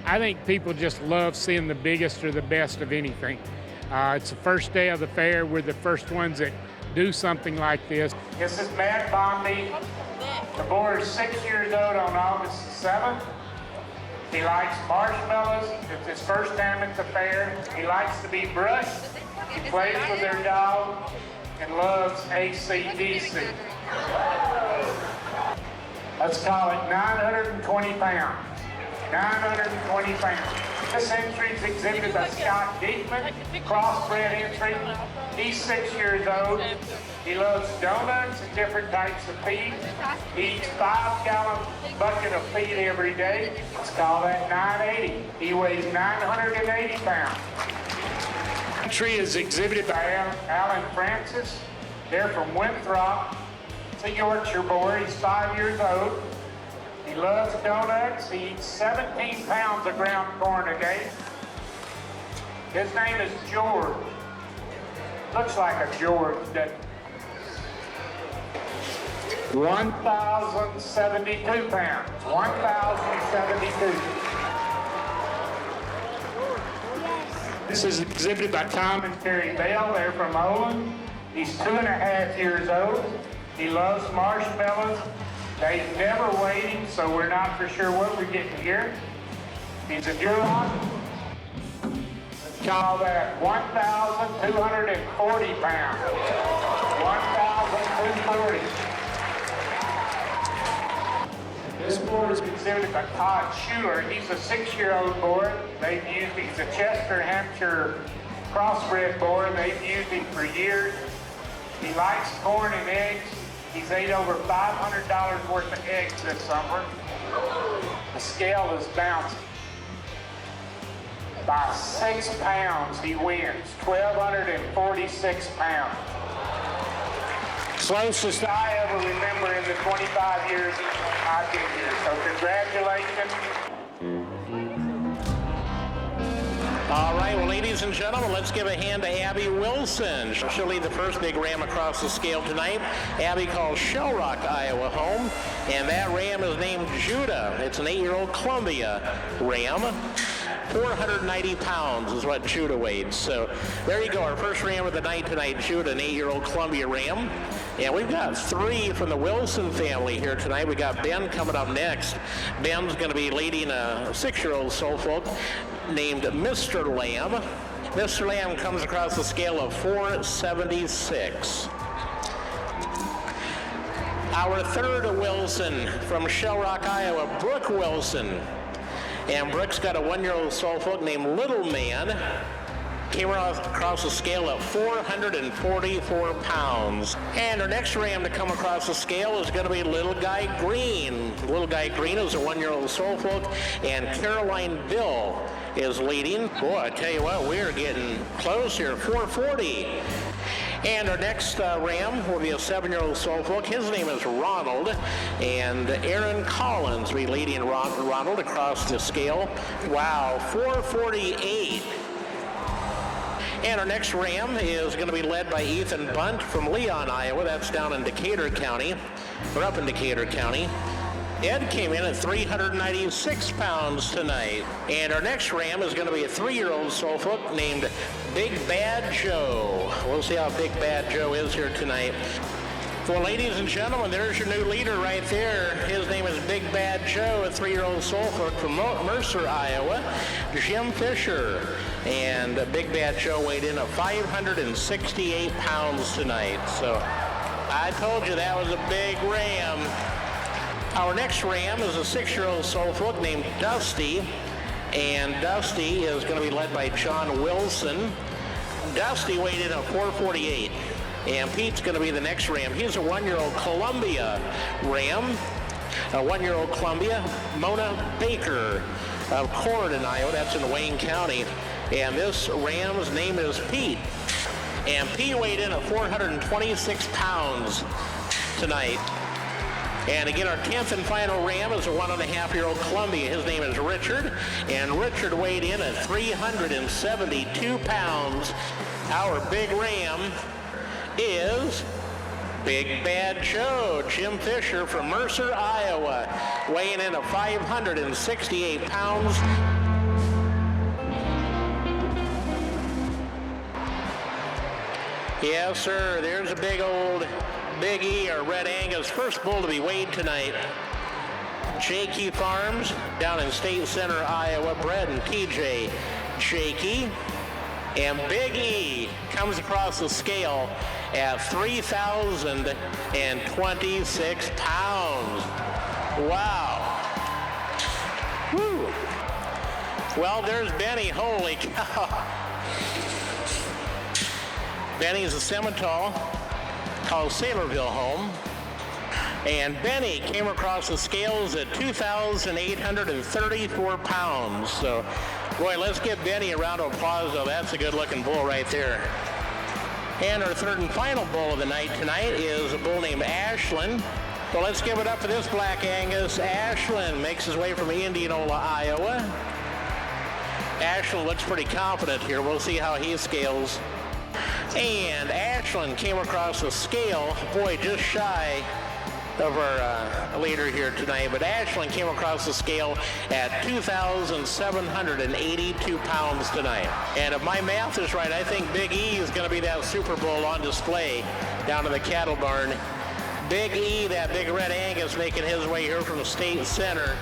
I think people just love seeing the biggest or the best of anything. It's the first day of the fair. We're the first ones that do something like this. This is Matt Bondi. The boar is 6 years old on August the 7th. He likes marshmallows. It's his first time at the fair. He likes to be brushed. He plays with their dog and loves AC/DC. Let's call it 920 pounds. 920 pounds. This entry is exhibited by Scott Diekman, crossbred entry. He's 6 years old. He loves donuts and different types of feed. He eats 5-gallon bucket of feed every day. Let's call that 980. He weighs 980 pounds. Entry is exhibited by Alan Francis. They're from Winthrop. It's a Yorkshire boar. He's 5 years old. He loves donuts. He eats 17 pounds of ground corn a day. His name is George. Looks like a George, doesn't it? 1,072 pounds. 1,072. This is exhibited by Tom and Terry Bell. They're from Olin. He's 2.5 years old. He loves marshmallows. They've never weighed him, so we're not for sure what we're getting here. He's a Duroc. Call that 1,240 pounds. 1,240. This boar is exhibited by Todd Schuler. He's a 6-year-old boar. He's a Chester Hampshire crossbred boar. They've used him for years. He likes corn and eggs. He's ate over $500 worth of eggs this summer. The scale is bouncing. By 6 pounds, he wins. 1,246 pounds. Closest I ever remember in the 25 years I've been here. So congratulations. All right, well, ladies and gentlemen, let's give a hand to Abby Wilson. She'll lead the first big ram across the scale tonight. Abby calls Shell Rock, Iowa home, and that ram is named Judah. It's an 8-year-old Columbia ram. 490 pounds is what Judah weighed. So there you go, our first ram of the night tonight, Judah, an 8-year-old Columbia ram. And we've got 3 from the Wilson family here tonight. We got Ben coming up next. Ben's going to be leading a 6-year-old Suffolk named Mr. Lamb. Mr. Lamb comes across the scale of 476. Our third Wilson from Shell Rock, Iowa, Brooke Wilson. And Brooke's got a 1-year-old Suffolk named Little Man. Came across the scale of 444 pounds. And our next ram to come across the scale is going to be Little Guy Green. Little Guy Green is a 1-year-old Suffolk, and Caroline Bill is leading. Boy, I tell you what, we're getting close here, 440. And our next ram will be a 7-year-old Suffolk. His name is Ronald, and Aaron Collins will be leading Ronald across the scale. Wow, 448. And our next ram is going to be led by Ethan Bunt from Leon, Iowa. That's down in Decatur County, or up in Decatur County. Ed came in at 396 pounds tonight. And our next ram is going to be a 3-year-old Suffolk named Big Bad Joe. We'll see how Big Bad Joe is here tonight. Well, ladies and gentlemen, there's your new leader right there. His name is Big Bad Joe, a 3-year-old Suffolk from Mercer, Iowa. Jim Fisher. And Big Bad Joe weighed in at 568 pounds tonight. So I told you that was a big ram. Our next ram is a 6-year-old Suffolk named Dusty. And Dusty is going to be led by John Wilson. Dusty weighed in at 448. And Pete's going to be the next ram. He's a 1-year-old Columbia ram. A 1-year-old Columbia. Mona Baker of Corydon, Iowa. That's in Wayne County. And this ram's name is Pete. And Pete weighed in at 426 pounds tonight. And again, our 10th and final ram is a 1.5-year-old Columbia. His name is Richard. And Richard weighed in at 372 pounds. Our big ram is Big Bad Joe, Jim Fisher from Mercer, Iowa, weighing in at 568 pounds. Yes, sir. There's a big old Big E, or Red Angus, first bull to be weighed tonight. Jakey Farms down in State Center, Iowa, Brett and TJ Jakey. And Big E comes across the scale at 3,026 pounds. Wow. Whew. Well, there's Benny. Holy cow. Benny's a Simmental called Sailorville home. And Benny came across the scales at 2,834 pounds. So, boy, let's give Benny a round of applause, though. That's a good-looking bull right there. And our third and final bull of the night tonight is a bull named Ashland. So let's give it up for this Black Angus. Ashland makes his way from Indianola, Iowa. Ashland looks pretty confident here. We'll see how he scales. And Ashland came across the scale, boy, just shy of our leader here tonight, but Ashland came across the scale at 2,782 pounds tonight. And if my math is right, I think Big E is going to be that Super Bowl on display down in the cattle barn. Big E, that big Red Angus, making his way here from State Center.